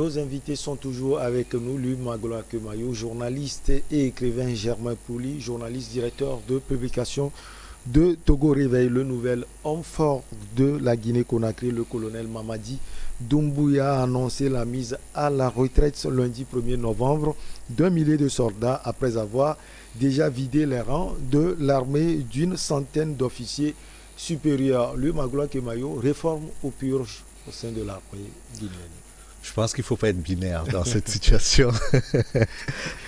Nos invités sont toujours avec nous, Lui Magloire Kemayo, journaliste et écrivain Germain Pouli, journaliste directeur de publication de Togo Réveil, le nouvel homme fort de la Guinée-Conakry, le colonel Mamadi Doumbouya a annoncé la mise à la retraite lundi 1er novembre d'un millier de soldats après avoir déjà vidé les rangs de l'armée d'une centaine d'officiers supérieurs. Lui Magloire Kemayo, réforme ou purge au sein de l'armée guinéenne? Je pense qu'il ne faut pas être binaire dans cette situation.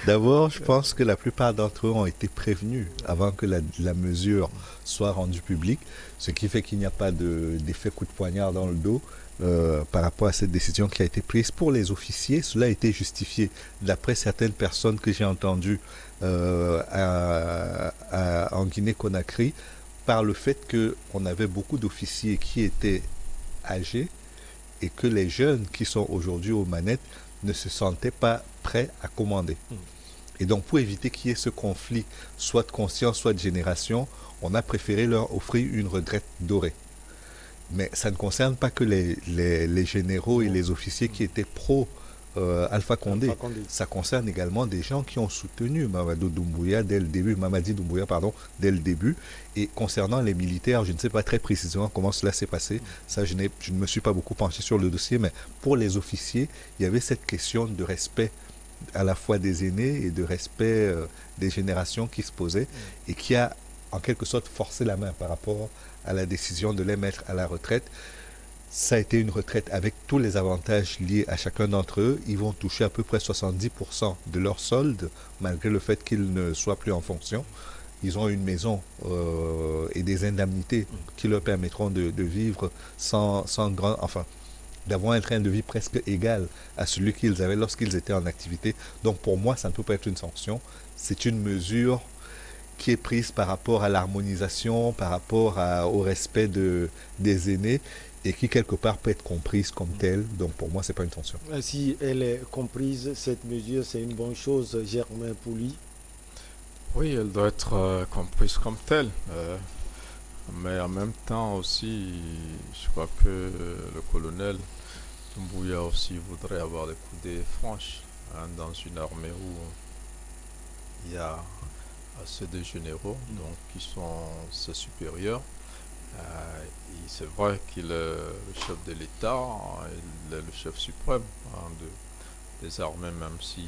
D'abord, je pense que la plupart d'entre eux ont été prévenus avant que la mesure soit rendue publique, ce qui fait qu'il n'y a pas d'effet coup de poignard dans le dos par rapport à cette décision qui a été prise. Pour les officiers, cela a été justifié d'après certaines personnes que j'ai entendues en Guinée-Conakry par le fait qu'on avait beaucoup d'officiers qui étaient âgés et que les jeunes qui sont aujourd'hui aux manettes ne se sentaient pas prêts à commander. Et donc, pour éviter qu'il y ait ce conflit, soit de conscience, soit de génération, on a préféré leur offrir une retraite dorée. Mais ça ne concerne pas que les généraux et les officiers qui étaient pro-Alpha Condé. Ça concerne également des gens qui ont soutenu Mamadi Doumbouya dès le début, dès le début. Et concernant les militaires, je ne sais pas très précisément comment cela s'est passé. Ça, je ne me suis pas beaucoup penché sur le dossier, mais pour les officiers, il y avait cette question de respect à la fois des aînés et de respect des générations qui se posaient et qui a en quelque sorte forcé la main par rapport à la décision de les mettre à la retraite. Ça a été une retraite avec tous les avantages liés à chacun d'entre eux. Ils vont toucher à peu près 70% de leur solde, malgré le fait qu'ils ne soient plus en fonction. Ils ont une maison et des indemnités qui leur permettront de vivre sans grand... Enfin, d'avoir un train de vie presque égal à celui qu'ils avaient lorsqu'ils étaient en activité. Donc pour moi, ça ne peut pas être une sanction. C'est une mesure qui est prise par rapport à l'harmonisation, par rapport au respect des aînés et qui quelque part peut être comprise comme telle. Donc pour moi, ce n'est pas une sanction. Si elle est comprise, cette mesure, c'est une bonne chose, Germain Pouli. Oui, elle doit être comprise comme telle. Mais en même temps aussi, je crois que le colonel Doumbouya aussi voudrait avoir des coudées franches dans une armée où il y a assez de généraux donc, qui sont ses supérieurs. C'est vrai qu'il est le chef de l'État, il est le chef suprême des armées, même si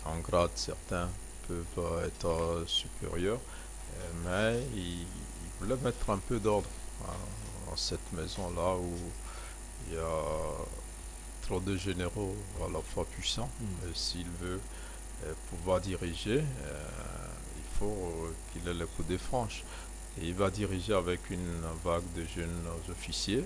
en grade certains peuvent être supérieurs, mais il voulait mettre un peu d'ordre dans cette maison-là où il y a trop de généraux à la fois puissants. Et s'il veut pouvoir diriger, il faut qu'il ait les coudées franches. Et il va diriger avec une vague de jeunes officiers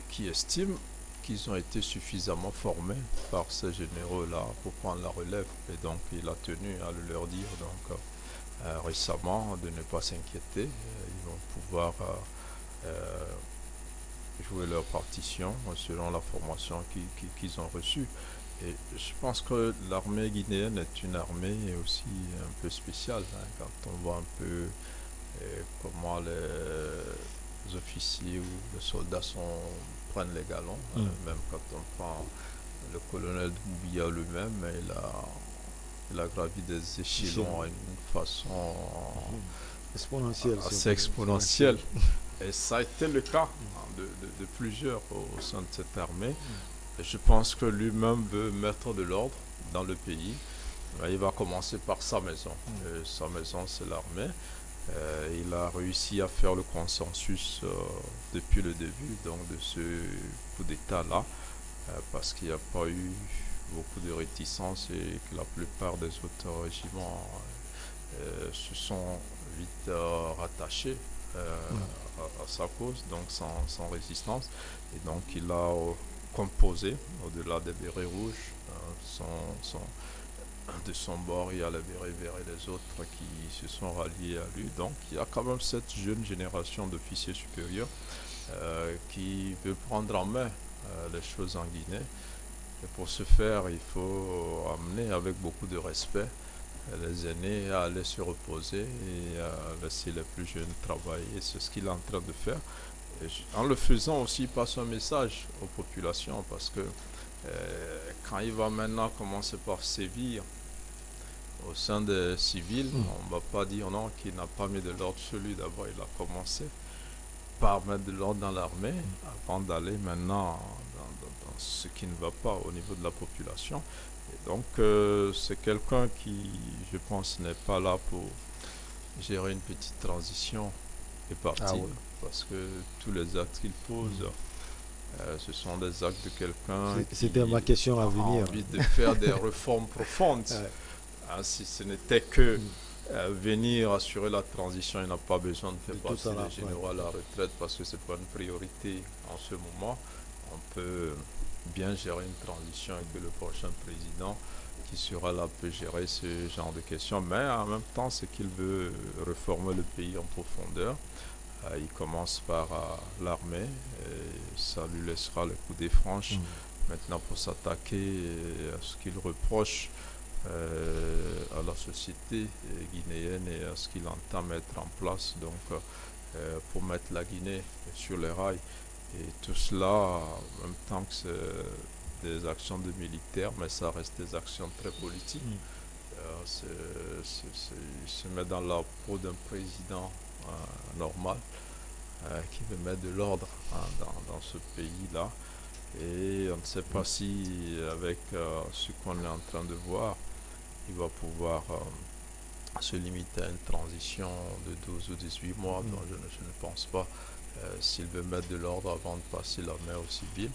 qui estiment qu'ils ont été suffisamment formés par ces généraux-là pour prendre la relève. Et donc il a tenu à le leur dire donc, récemment de ne pas s'inquiéter. Ils vont pouvoir jouer leur partition selon la formation qu'ils ont reçue. Et je pense que l'armée guinéenne est une armée aussi un peu spéciale, quand on voit un peu comment les officiers ou les soldats prennent les galons, même quand on prend le colonel Doumbouya lui-même, il a gravi des échelons à une façon assez exponentielle. Et ça a été le cas de plusieurs au sein de cette armée. Et je pense que lui-même veut mettre de l'ordre dans le pays. Il va commencer par sa maison. Et sa maison, c'est l'armée. Il a réussi à faire le consensus depuis le début donc, de ce coup d'État-là, parce qu'il n'y a pas eu beaucoup de réticence et que la plupart des autres régiments se sont vite rattachés à sa cause, donc sans résistance. Et donc il a composé, au-delà des bérets rouges, de son bord, il y a les bérets verts et les autres qui se sont ralliés à lui. Donc il y a quand même cette jeune génération d'officiers supérieurs qui veut prendre en main les choses en Guinée. Et pour ce faire, il faut amener avec beaucoup de respect les aînés à aller se reposer et à laisser les plus jeunes travailler. C'est ce qu'il est en train de faire. Et en le faisant aussi, il passe un message aux populations parce que Quand il va maintenant commencer par sévir au sein des civils, on ne va pas dire non qu'il n'a pas mis de l'ordre sur lui. D'abord, il a commencé par mettre de l'ordre dans l'armée avant d'aller maintenant dans ce qui ne va pas au niveau de la population. Et donc, c'est quelqu'un qui, je pense, n'est pas là pour gérer une petite transition et partir, parce que tous les actes qu'il pose, ce sont des actes de quelqu'un C'était ma question à venir. A envie de faire des réformes profondes. Si ce n'était que venir assurer la transition, il n'a pas besoin de faire passer les généraux à la retraite, parce que ce n'est pas une priorité en ce moment. On peut bien gérer une transition et que le prochain président qui sera là peut gérer ce genre de questions, mais en même temps, c'est qu'il veut réformer le pays en profondeur. Il commence par l'armée, et ça lui laissera le coup des franches maintenant pour s'attaquer à ce qu'il reproche à la société guinéenne et à ce qu'il entend mettre en place donc pour mettre la Guinée sur les rails. Et tout cela, en même temps que c'est des actions de militaires, mais ça reste des actions très politiques. Il se met dans la peau d'un président normal qui veut mettre de l'ordre dans ce pays-là. Et on ne sait pas si, avec ce qu'on est en train de voir, il va pouvoir se limiter à une transition de 12 ou 18 mois, dont je ne pense pas. S'il veut mettre de l'ordre avant de passer la main aux civils,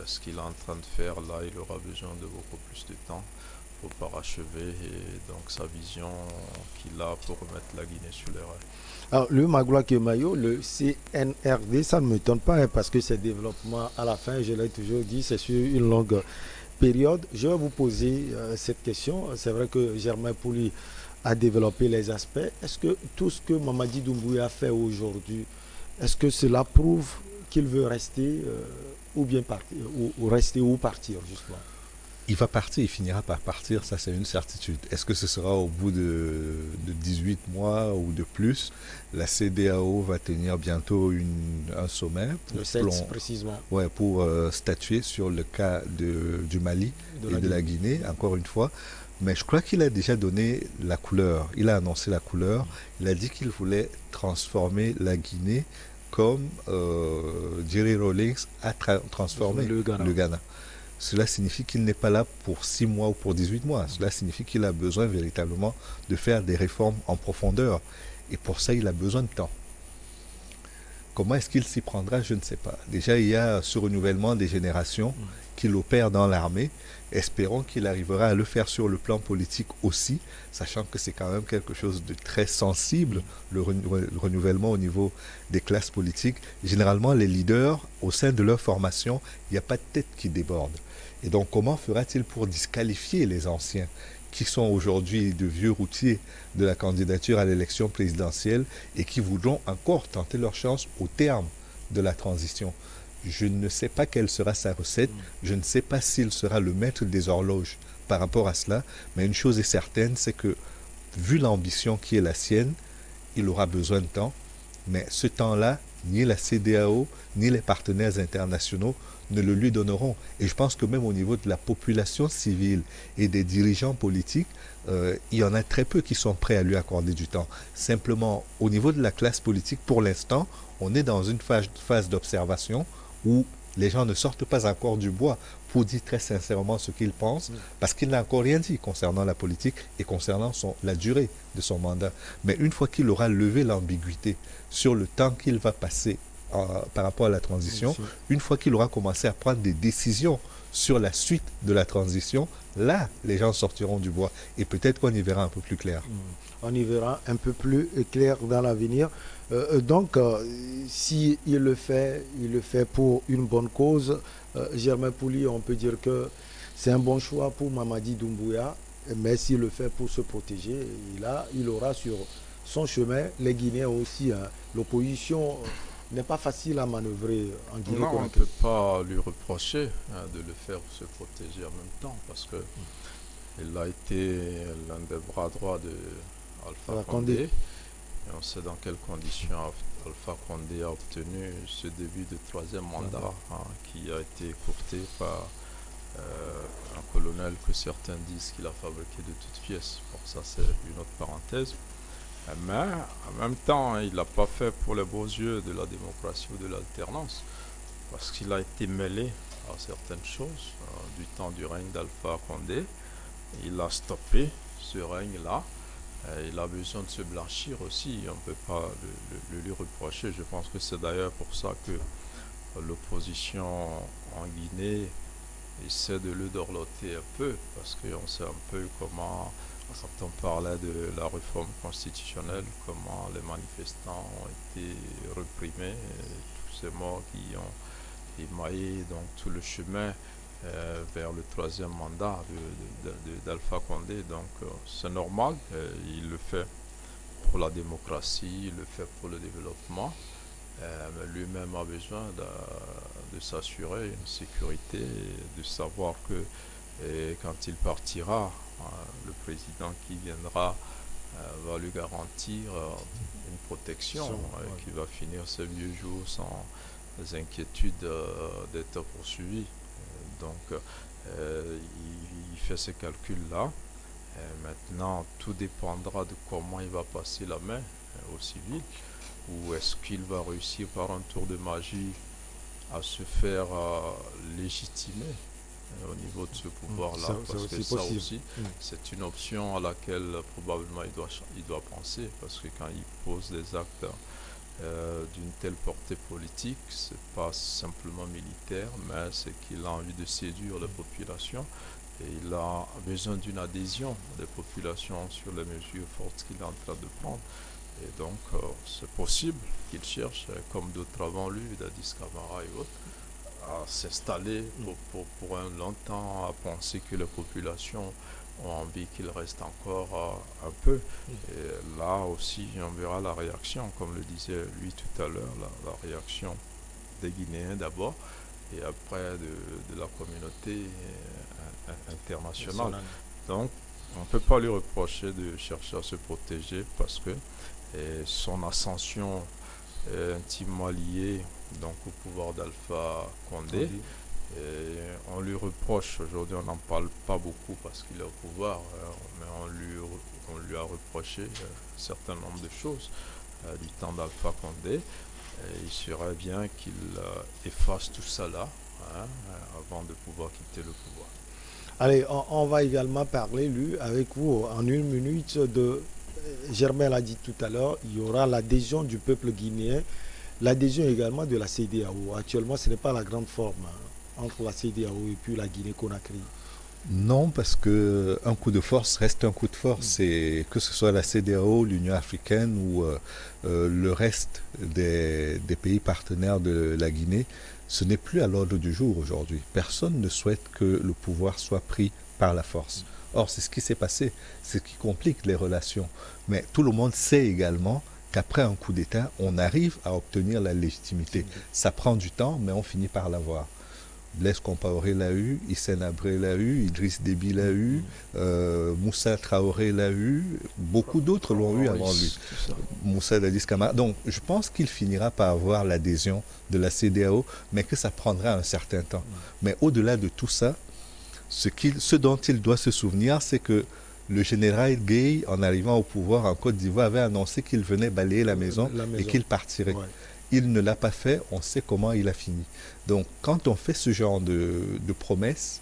ce qu'il est en train de faire là, il aura besoin de beaucoup plus de temps pour parachever et donc sa vision qu'il a pour remettre la Guinée sur les rails. Alors, le Magloire Kemayo, le CNRD, ça ne m'étonne pas parce que c'est développement à la fin, je l'ai toujours dit, c'est sur une longue période. Je vais vous poser cette question. C'est vrai que Germain Pouli a développé les aspects. Est-ce que tout ce que Mamadi Doumbouya a fait aujourd'hui, est-ce que cela prouve qu'il veut rester ou bien partir, ou rester ou partir justement? Il va partir, il finira par partir, ça c'est une certitude. Est-ce que ce sera au bout de 18 mois ou de plus? La CEDEAO va tenir bientôt un sommet. Le 7 précisément. Ouais, pour statuer sur le cas du Mali et de la Guinée, encore une fois. Mais je crois qu'il a déjà donné la couleur. Il a annoncé la couleur. Il a dit qu'il voulait transformer la Guinée comme Jerry Rawlings a transformé le Ghana. Cela signifie qu'il n'est pas là pour 6 mois ou pour 18 mois. Cela signifie qu'il a besoin véritablement de faire des réformes en profondeur. Et pour ça, il a besoin de temps. Comment est-ce qu'il s'y prendra? Je ne sais pas. Déjà, il y a ce renouvellement des générations qu'il opère dans l'armée. Espérons qu'il arrivera à le faire sur le plan politique aussi, sachant que c'est quand même quelque chose de très sensible, le renouvellement au niveau des classes politiques. Généralement, les leaders, au sein de leur formation, il n'y a pas de tête qui déborde. Et donc, comment fera-t-il pour disqualifier les anciens qui sont aujourd'hui de vieux routiers de la candidature à l'élection présidentielle et qui voudront encore tenter leur chance au terme de la transition? Je ne sais pas quelle sera sa recette, je ne sais pas s'il sera le maître des horloges par rapport à cela, mais une chose est certaine, c'est que vu l'ambition qui est la sienne, il aura besoin de temps, mais ce temps-là, ni la CEDEAO, ni les partenaires internationaux ne le lui donneront. Et je pense que même au niveau de la population civile et des dirigeants politiques, il y en a très peu qui sont prêts à lui accorder du temps. Simplement, au niveau de la classe politique, pour l'instant, on est dans une phase d'observation où les gens ne sortent pas encore du bois pour dire très sincèrement ce qu'ils pensent, parce qu'il n'a encore rien dit concernant la politique et concernant la durée de son mandat. Mais une fois qu'il aura levé l'ambiguïté sur le temps qu'il va passer par rapport à la transition, une fois qu'il aura commencé à prendre des décisions sur la suite de la transition, là, les gens sortiront du bois et peut-être qu'on y verra un peu plus clair. On y verra un peu plus clair dans l'avenir. Donc, si il le fait pour une bonne cause. Germain Pouli, on peut dire que c'est un bon choix pour Mamadi Doumbouya, mais s'il le fait pour se protéger, il aura sur son chemin les Guinéens aussi. L'opposition n'est pas facile à manœuvrer en Guinée. Non, on ne peut pas lui reprocher de le faire pour se protéger en même temps, parce que il a été l'un des bras droits de Alpha Condé. Et on sait dans quelles conditions Alpha Condé a obtenu ce début de troisième mandat qui a été écourté par un colonel que certains disent qu'il a fabriqué de toutes pièces. Bon, ça c'est une autre parenthèse. Mais en même temps, il l'a pas fait pour les beaux yeux de la démocratie ou de l'alternance, parce qu'il a été mêlé à certaines choses du temps du règne d'Alpha Condé. Il a stoppé ce règne-là. Il a besoin de se blanchir aussi. On ne peut pas le lui reprocher. Je pense que c'est d'ailleurs pour ça que l'opposition en Guinée essaie de le dorloter un peu, parce qu'on sait un peu comment, quand on parlait de la réforme constitutionnelle, comment les manifestants ont été reprimés, et tous ces morts qui ont émaillé donc tout le chemin vers le troisième mandat d'Alpha Condé. Donc c'est normal, il le fait pour la démocratie, il le fait pour le développement, mais lui-même a besoin de s'assurer une sécurité, de savoir que quand il partira, le président qui viendra va lui garantir une protection, qui va finir ses vieux jours sans inquiétude d'être poursuivi. Donc il fait ces calculs-là. Maintenant, tout dépendra de comment il va passer la main aux civils, ou est-ce qu'il va réussir par un tour de magie à se faire légitimer au niveau de ce pouvoir-là, parce que ça aussi, c'est une option à laquelle probablement il doit penser, parce que quand il pose des actes d'une telle portée politique, c'est pas simplement militaire, mais c'est qu'il a envie de séduire les populations, et il a besoin d'une adhésion des populations sur les mesures fortes qu'il est en train de prendre. Et donc, c'est possible qu'il cherche, comme d'autres avant lui, Dadis Camara et autres, à s'installer pour un longtemps, à penser que les populations ont envie qu'il reste encore un peu. Et là aussi, on verra la réaction, comme le disait lui tout à l'heure, la réaction des Guinéens d'abord, et après de la communauté internationale. Donc, on ne peut pas lui reprocher de chercher à se protéger, parce que son ascension est intimement liée donc au pouvoir d'Alpha Condé. Et on lui reproche, aujourd'hui on n'en parle pas beaucoup parce qu'il est au pouvoir, mais on lui a reproché un certain nombre de choses du temps d'Alpha Condé. Et il serait bien qu'il efface tout ça là, avant de pouvoir quitter le pouvoir. Allez, on va également parler, lui, avec vous, en une minute, de... Germain l'a dit tout à l'heure, il y aura l'adhésion du peuple guinéen, l'adhésion également de la CEDEAO. Actuellement, ce n'est pas la grande forme entre la CEDEAO et puis la Guinée-Conakry. Non, parce que un coup de force reste un coup de force. Et que ce soit la CEDEAO, l'Union africaine ou le reste des pays partenaires de la Guinée, ce n'est plus à l'ordre du jour aujourd'hui. Personne ne souhaite que le pouvoir soit pris par la force. Or, c'est ce qui s'est passé, c'est ce qui complique les relations. Mais tout le monde sait également qu'après un coup d'État, on arrive à obtenir la légitimité. Ça prend du temps, mais on finit par l'avoir. Blaise Compaoré l'a eu, Hissène Habré l'a eu, Idriss Déby l'a eu, Moussa Traoré l'a eu, beaucoup d'autres l'ont eu avant lui. Moussa Dadis Camara. Donc, je pense qu'il finira par avoir l'adhésion de la CEDEAO, mais que ça prendra un certain temps. Mais au-delà de tout ça, ce dont il doit se souvenir, c'est que le général Gueye, en arrivant au pouvoir en Côte d'Ivoire, avait annoncé qu'il venait balayer la maison et qu'il partirait. Ouais. Il ne l'a pas fait, on sait comment il a fini. Donc, quand on fait ce genre de promesses,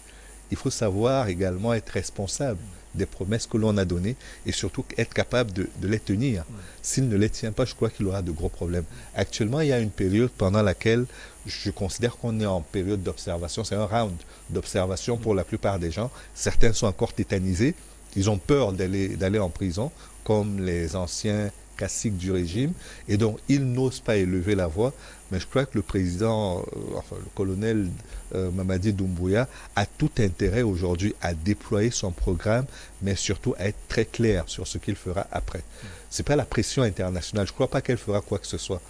il faut savoir également être responsable des promesses que l'on a données et surtout être capable de les tenir. S'il ne les tient pas, je crois qu'il aura de gros problèmes. Actuellement, il y a une période pendant laquelle je considère qu'on est en période d'observation. C'est un round d'observation pour la plupart des gens. Certains sont encore tétanisés. Ils ont peur d'aller en prison, comme les anciens caciques du régime, et donc ils n'osent pas élever la voix. Mais je crois que le président, le colonel Mamadi Doumbouya, a tout intérêt aujourd'hui à déployer son programme, mais surtout à être très clair sur ce qu'il fera après. Ce n'est pas la pression internationale, je ne crois pas qu'elle fera quoi que ce soit.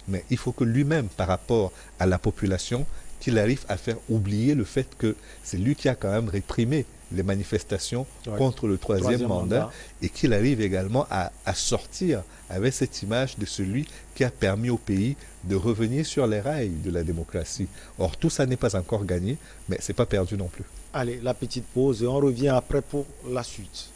Mais il faut que lui-même, par rapport à la population, qu'il arrive à faire oublier le fait que c'est lui qui a quand même réprimé les manifestations Ouais. contre le troisième mandat, et qu'il arrive également à sortir avec cette image de celui qui a permis au pays de revenir sur les rails de la démocratie. Or, tout ça n'est pas encore gagné, mais ce n'est pas perdu non plus. Allez, la petite pause et on revient après pour la suite.